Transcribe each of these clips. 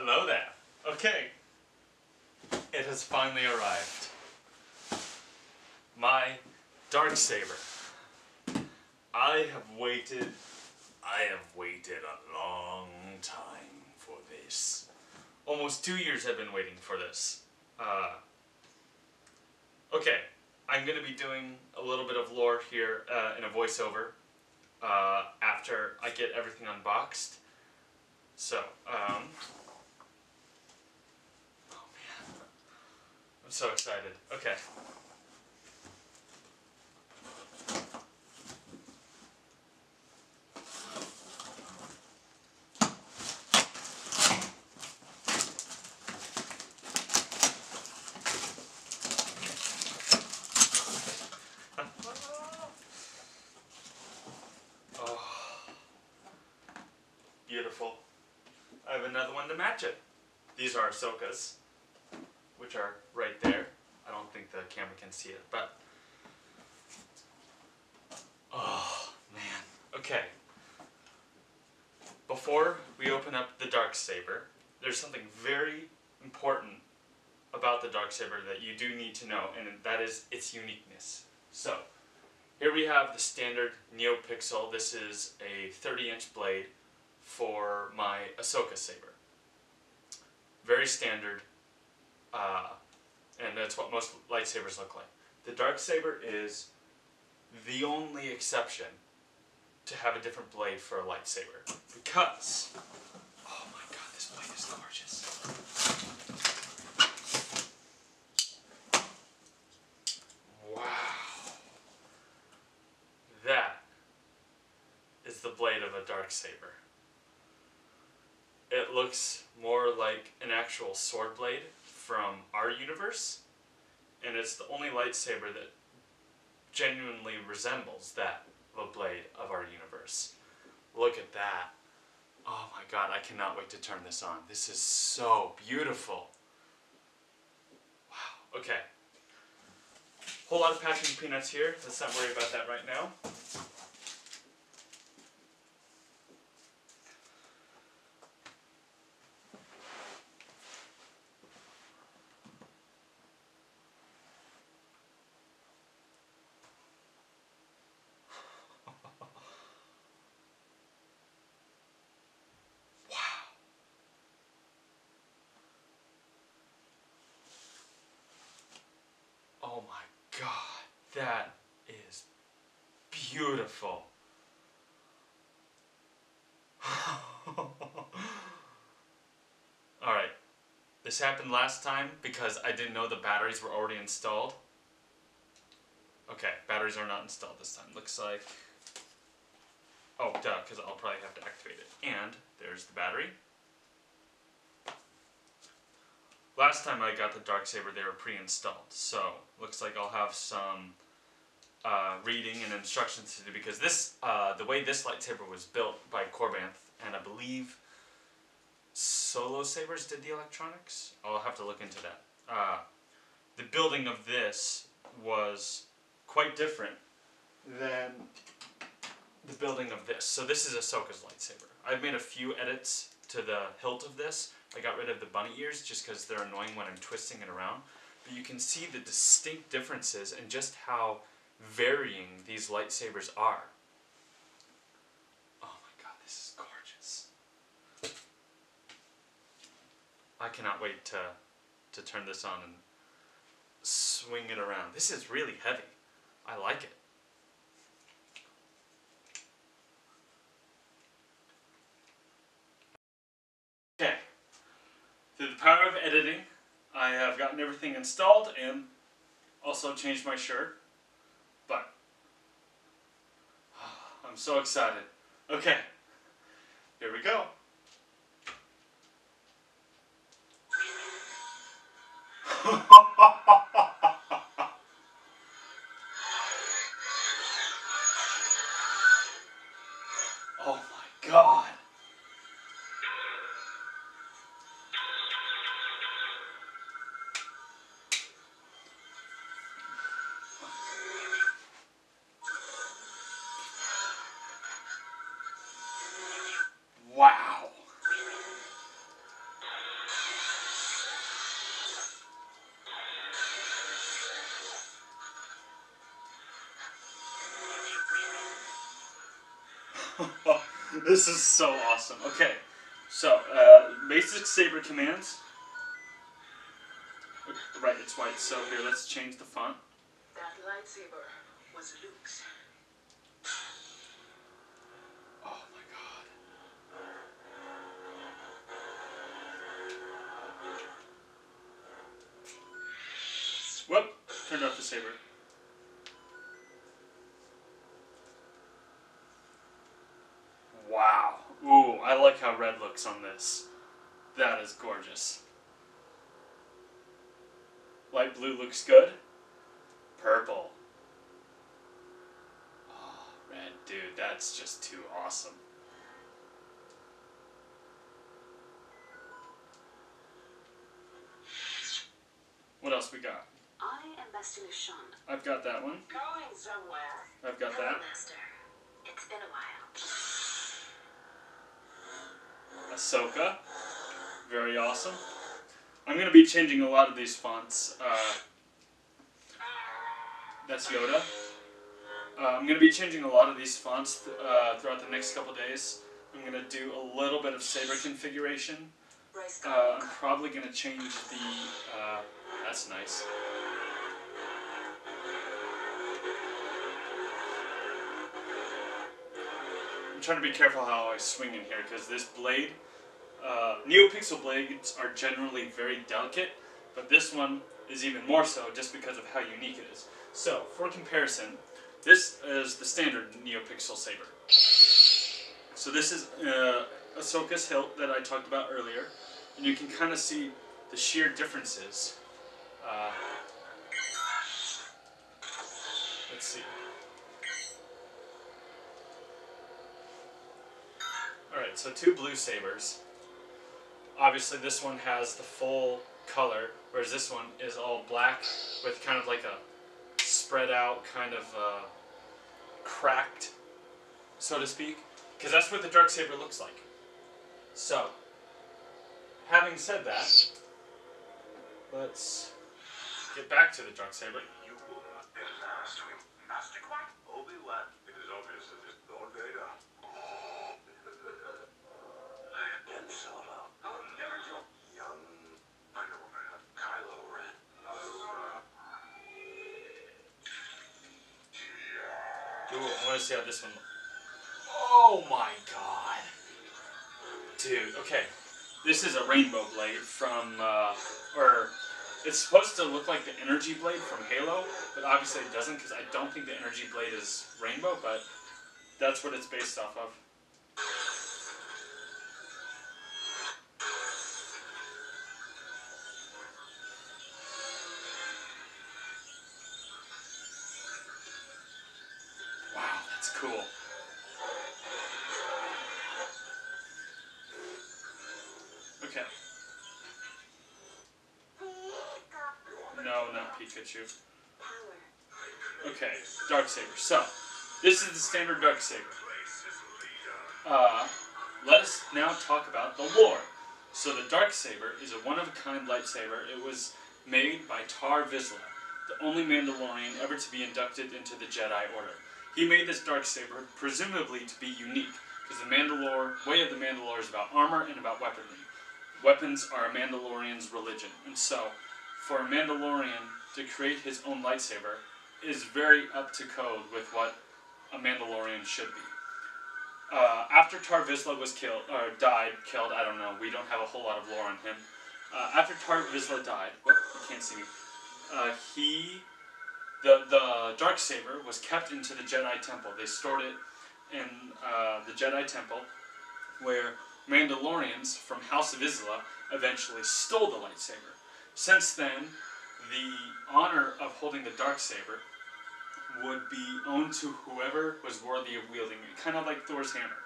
Hello there. Okay. It has finally arrived. My Darksaber. I have waited a long time for this. Almost 2 years I've been waiting for this. Okay, I'm going to be doing a little bit of lore here in a voiceover after I get everything unboxed. So, oh man, I'm so excited. Okay. Oh, beautiful. I have another one to match it. These are Ahsoka's, which are right there. I don't think the camera can see it, but... Oh, man. Okay. Before we open up the Darksaber, there's something very important about the Darksaber that you do need to know, and that is its uniqueness. So, here we have the standard NeoPixel. This is a 30-inch blade for my Ahsoka saber. Very standard, and that's what most lightsabers look like. The Darksaber is the only exception to have a different blade for a lightsaber, because, oh my god, this blade is gorgeous. Wow. That is the blade of a Darksaber. It looks more like an actual sword blade from our universe, and it's the only lightsaber that genuinely resembles that of a blade of our universe. Look at that. Oh my god, I cannot wait to turn this on. This is so beautiful. Wow, okay. Whole lot of packing peanuts here. Let's not worry about that right now. Oh my god, that is beautiful. Alright, this happened last time because I didn't know the batteries were already installed. Okay, batteries are not installed this time. Looks like... Oh, duh, because I'll probably have to activate it. And there's the battery. Last time I got the Darksaber, they were pre-installed, so looks like I'll have some reading and instructions to do, because this, the way this lightsaber was built by Corbanth, and I believe Solo Sabers did the electronics? I'll have to look into that. The building of this was quite different than the building of this. So this is Ahsoka's lightsaber. I've made a few edits to the hilt of this. I got rid of the bunny ears just because they're annoying when I'm twisting it around. But you can see the distinct differences and just how varying these lightsabers are. Oh my god, this is gorgeous. I cannot wait to turn this on and swing it around. This is really heavy. I like it. Okay. Through the power of editing, I have gotten everything installed and also changed my shirt. But I'm so excited. Okay, here we go. Oh my god. Wow. This is so awesome. Okay, so basic Saber commands. Right, it's white. So here, let's change the font. That lightsaber was Luke's. Oh my god. Whoop! Turned off the saber. Wow. Ooh, I like how red looks on this. That is gorgeous. Light blue looks good. Purple. Oh, red. Dude, that's just too awesome. What else we got? I am Bastille Sean. I've got that one. Going somewhere. I've got Hello, that. Master. It's been a while. Ahsoka. Very awesome. I'm going to be changing a lot of these fonts. That's Yoda. I'm going to be changing a lot of these fonts throughout the next couple days. I'm going to do a little bit of Saber configuration. I'm probably going to change the... that's nice. I'm trying to be careful how I swing in here, because this blade... NeoPixel blades are generally very delicate, but this one is even more so just because of how unique it is. So, for comparison, this is the standard NeoPixel Saber. So this is Ahsoka's hilt that I talked about earlier, and you can kind of see the sheer differences. Let's see. Alright, so two blue sabers. Obviously this one has the full color, whereas this one is all black with kind of like a spread out kind of cracked, so to speak, because that's what the Darksaber looks like. So, having said that, let's get back to the Darksaber. You will not last, Master Quack. Obi-Wan. It is obvious that this Lord Vader. I have been Solo. I'll never do. Young Iron Man, Kylo Ren. Ooh, I want to see how this one looks. Oh my god. Dude, okay. This is a rainbow blade from, or it's supposed to look like the energy blade from Halo, but obviously it doesn't because I don't think the energy blade is rainbow, but that's what it's based off of. Wow, that's cool. Okay. No, not Pikachu. Okay, Darksaber. So, this is the standard Darksaber. Let us now talk about the lore. So the Darksaber is a one-of-a-kind lightsaber. It was made by Tar Vizsla, the only Mandalorian ever to be inducted into the Jedi Order. He made this Darksaber presumably to be unique, because the way of the Mandalore is about armor and about weaponry. Weapons are a Mandalorian's religion, and so, for a Mandalorian to create his own lightsaber is very up to code with what a Mandalorian should be. After Tar Vizsla was killed, I don't know, we don't have a whole lot of lore on him. After Tar Vizsla died, whoop, you can't see me, the Darksaber was kept into the Jedi Temple. They stored it in the Jedi Temple, where Mandalorians from House of Vizsla eventually stole the lightsaber. Since then, the honor of holding the Darksaber would be owned to whoever was worthy of wielding it, kind of like Thor's hammer.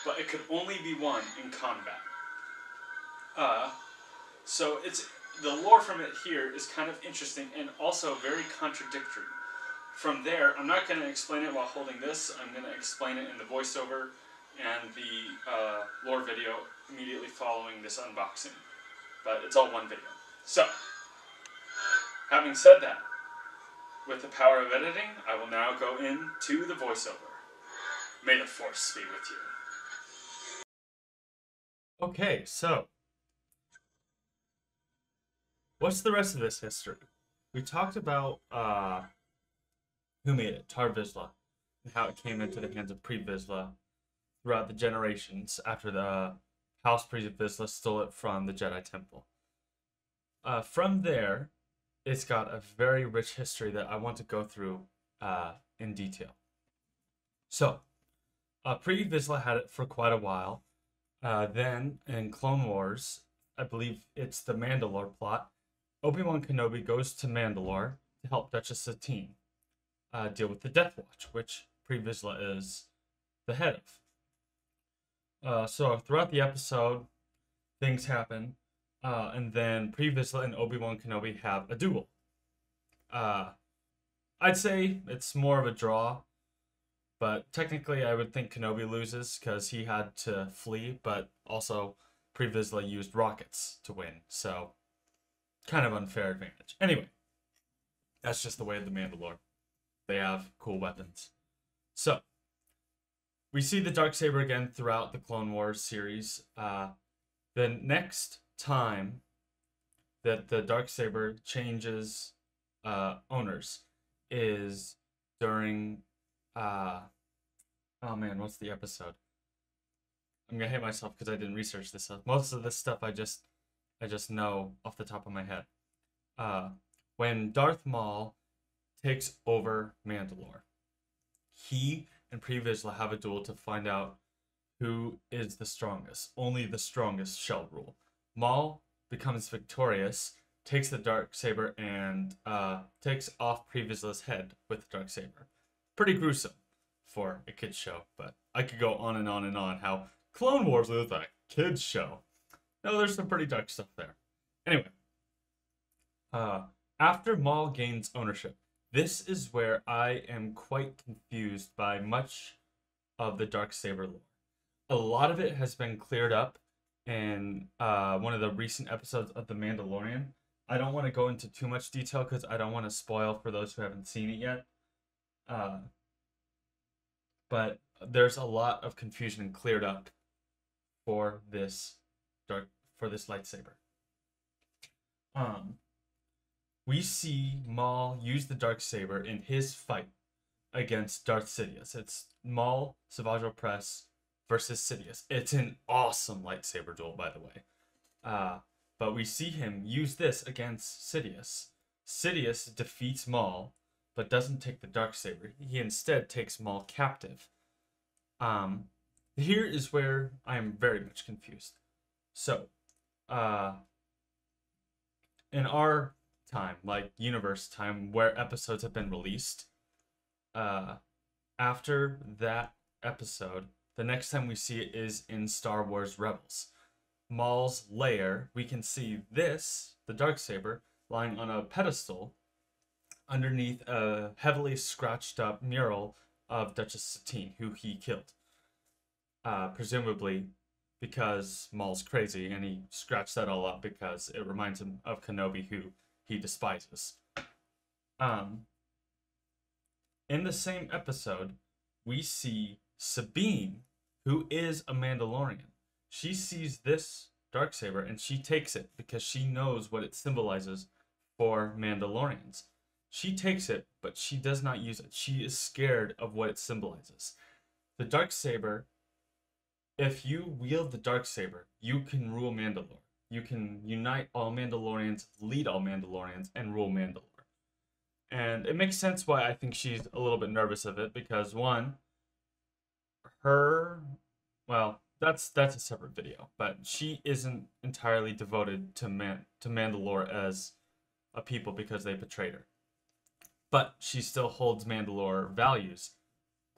But it could only be won in combat. So the lore from it here is kind of interesting and also very contradictory. From there, I'm not going to explain it while holding this. I'm going to explain it in the voiceover and the lore video immediately following this unboxing. But it's all one video. So, having said that, with the power of editing, I will now go into the voiceover. May the Force be with you. Okay, so what's the rest of this history? We talked about who made it, Tar Vizsla, and how it came into the hands of Pre Vizsla throughout the generations after the House Pre Vizsla stole it from the Jedi Temple. From there, it's got a very rich history that I want to go through in detail. So, Pre Vizsla had it for quite a while. Then, in Clone Wars, I believe it's the Mandalore plot, Obi-Wan Kenobi goes to Mandalore to help Duchess Satine deal with the Death Watch, which Pre Vizsla is the head of. So, throughout the episode, things happen, and then Pre Vizsla and Obi-Wan Kenobi have a duel. I'd say it's more of a draw, but technically I would think Kenobi loses because he had to flee, but also Pre Vizsla used rockets to win, so kind of unfair advantage. Anyway, that's just the way of the Mandalore. They have cool weapons. So, we see the Darksaber again throughout the Clone Wars series. The next time that the Darksaber changes owners is during oh man, what's the episode? I'm gonna hate myself because I didn't research this stuff. Most of this stuff I just know off the top of my head. When Darth Maul takes over Mandalore, he and Pre Vizsla have a duel to find out who is the strongest. Only the strongest shall rule. Maul becomes victorious, takes the Darksaber, and takes off Pre Vizsla's head with the Darksaber. Pretty gruesome for a kid's show, but I could go on and on and on how Clone Wars is a kid's show. No, there's some pretty dark stuff there. Anyway, after Maul gains ownership, this is where I am quite confused by much of the Darksaber lore. A lot of it has been cleared up in one of the recent episodes of The Mandalorian. I don't want to go into too much detail because I don't want to spoil for those who haven't seen it yet. But there's a lot of confusion cleared up for this lightsaber. We see Maul use the Darksaber in his fight against Darth Sidious. It's Maul Savage Opress versus Sidious. It's an awesome lightsaber duel, by the way. But we see him use this against Sidious. Sidious defeats Maul, but doesn't take the Darksaber. He instead takes Maul captive. Here is where I am very much confused. So, in our time, like universe time, where episodes have been released, after that episode, the next time we see it is in Star Wars Rebels. Maul's lair, we can see this, the Darksaber, lying on a pedestal underneath a heavily scratched up mural of Duchess Satine, who he killed. Presumably because Maul's crazy and he scratched that all up because it reminds him of Kenobi, who he despises. In the same episode, we see Sabine, who is a Mandalorian. She sees this Darksaber and she takes it because she knows what it symbolizes for Mandalorians. She takes it, but she does not use it. She is scared of what it symbolizes. The Darksaber, if you wield the Darksaber, you can rule Mandalore. You can unite all Mandalorians, lead all Mandalorians, and rule Mandalore. And it makes sense why I think she's a little bit nervous of it, because one, that's a separate video, but she isn't entirely devoted to Mandalore as a people because they betrayed her. But she still holds Mandalore values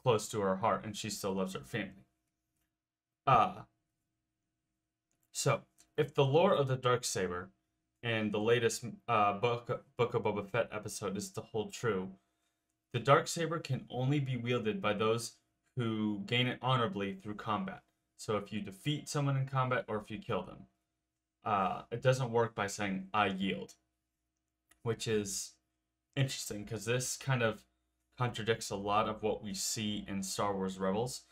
close to her heart, and she still loves her family. So, if the lore of the Darksaber and the latest Book of Boba Fett episode is to hold true, the Darksaber can only be wielded by those who gain it honorably through combat. So if you defeat someone in combat or if you kill them. It doesn't work by saying, I yield. Which is interesting, because this kind of contradicts a lot of what we see in Star Wars Rebels.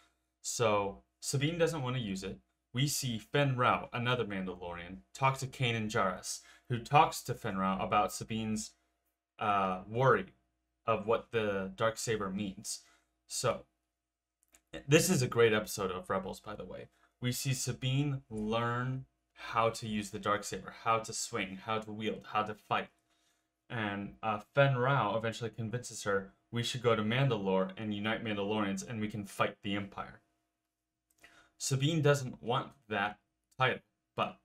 So Sabine doesn't want to use it. we see Fen Rao, another Mandalorian, talk to Kanan Jarrus, who talks to Fen Rao about Sabine's worry of what the Darksaber means. So, this is a great episode of Rebels, by the way. We see Sabine learn how to use the Darksaber, how to swing, how to wield, how to fight. And Fen Rao eventually convinces her we should go to Mandalore and unite Mandalorians and we can fight the Empire. Sabine doesn't want that title, but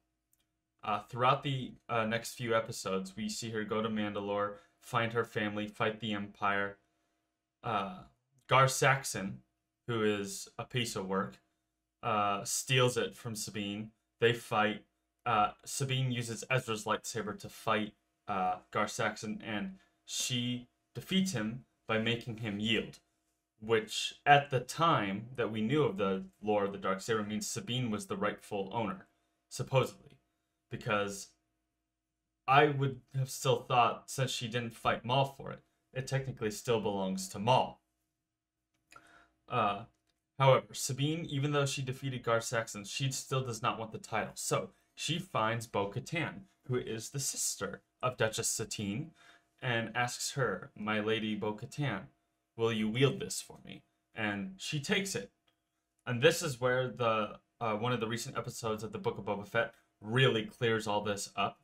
throughout the next few episodes, we see her go to Mandalore, find her family, fight the Empire. Gar Saxon, who is a piece of work, steals it from Sabine. They fight. Sabine uses Ezra's lightsaber to fight Gar Saxon, and she defeats him by making him yield. Which, at the time that we knew of the lore of the Darksaber, means Sabine was the rightful owner, supposedly. Because I would have still thought, since she didn't fight Maul for it, it technically still belongs to Maul. However, Sabine, even though she defeated Gar Saxon, she still does not want the title. So, she finds Bo-Katan, who is the sister of Duchess Satine, and asks her, "My lady Bo-Katan, will you wield this for me?" And she takes it. And this is where the one of the recent episodes of the Book of Boba Fett really clears all this up.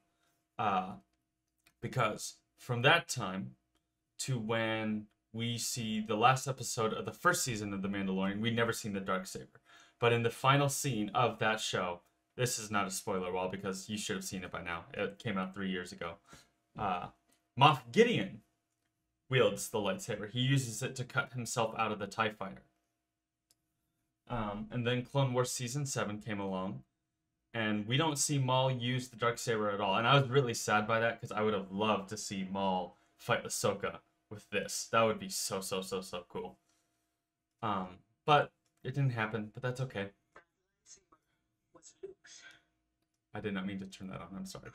Because from that time to when we see the last episode of the first season of The Mandalorian, we'd never seen the Darksaber. But in the final scene of that show, this is not a spoiler wall because you should have seen it by now. It came out 3 years ago. Moff Gideon wields the lightsaber. He uses it to cut himself out of the TIE Fighter. And then Clone Wars Season 7 came along, and we don't see Maul use the Darksaber at all. And I was really sad by that because I would have loved to see Maul fight Ahsoka with this. That would be so cool. But it didn't happen, but that's okay. What's Luke's? I did not mean to turn that on. I'm sorry.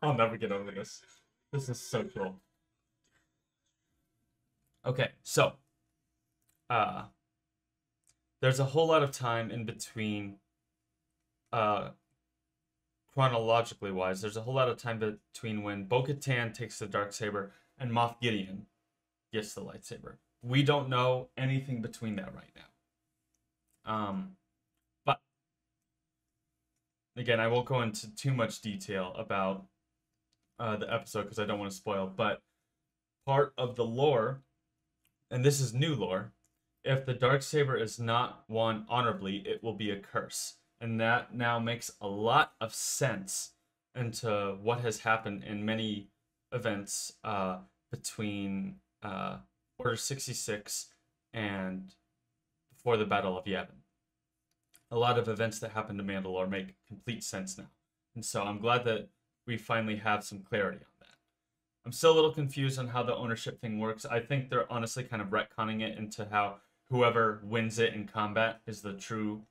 I'll never get over this. This is so cool. Okay, so there's a whole lot of time in between, chronologically wise, there's a whole lot of time between when Bo-Katan takes the Darksaber and Moff Gideon gets the lightsaber. We don't know anything between that right now. But again, I won't go into too much detail about the episode because I don't want to spoil, but part of the lore, and this is new lore, if the Darksaber is not won honorably, it will be a curse. And that now makes a lot of sense into what has happened in many events between Order 66 and before the Battle of Yavin. A lot of events that happened to Mandalore make complete sense now. And so I'm glad that we finally have some clarity on that. I'm still a little confused on how the ownership thing works. I think they're honestly kind of retconning it into how whoever wins it in combat is the true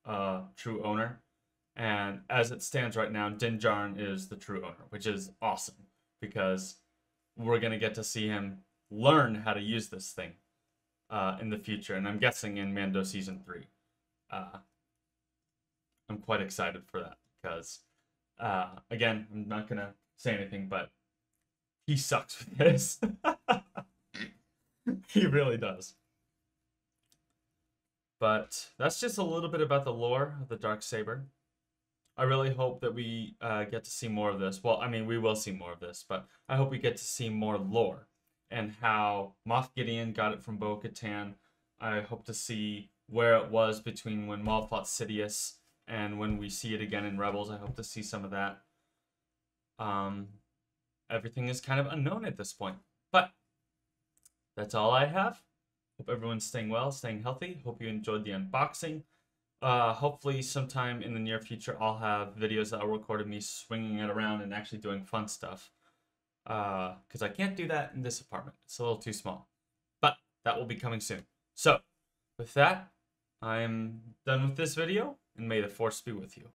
owner. And as it stands right now, Din Djarin is the true owner, which is awesome because we're going to get to see him learn how to use this thing in the future. And I'm guessing in Mando Season 3. I'm quite excited for that because, again, I'm not going to say anything, but he sucks with this. He really does. But that's just a little bit about the lore of the Darksaber. I really hope that we get to see more of this. Well, I mean, we will see more of this, but I hope we get to see more lore and how Moff Gideon got it from Bo-Katan. I hope to see where it was between when Maul fought Sidious and when we see it again in Rebels. I hope to see some of that. Everything is kind of unknown at this point, but that's all I have. Hope everyone's staying well, staying healthy. Hope you enjoyed the unboxing. Hopefully sometime in the near future, I'll have videos that I'll record of me swinging it around and actually doing fun stuff. Because I can't do that in this apartment. It's a little too small. But that will be coming soon. So, with that, I'm done with this video, and may the Force be with you.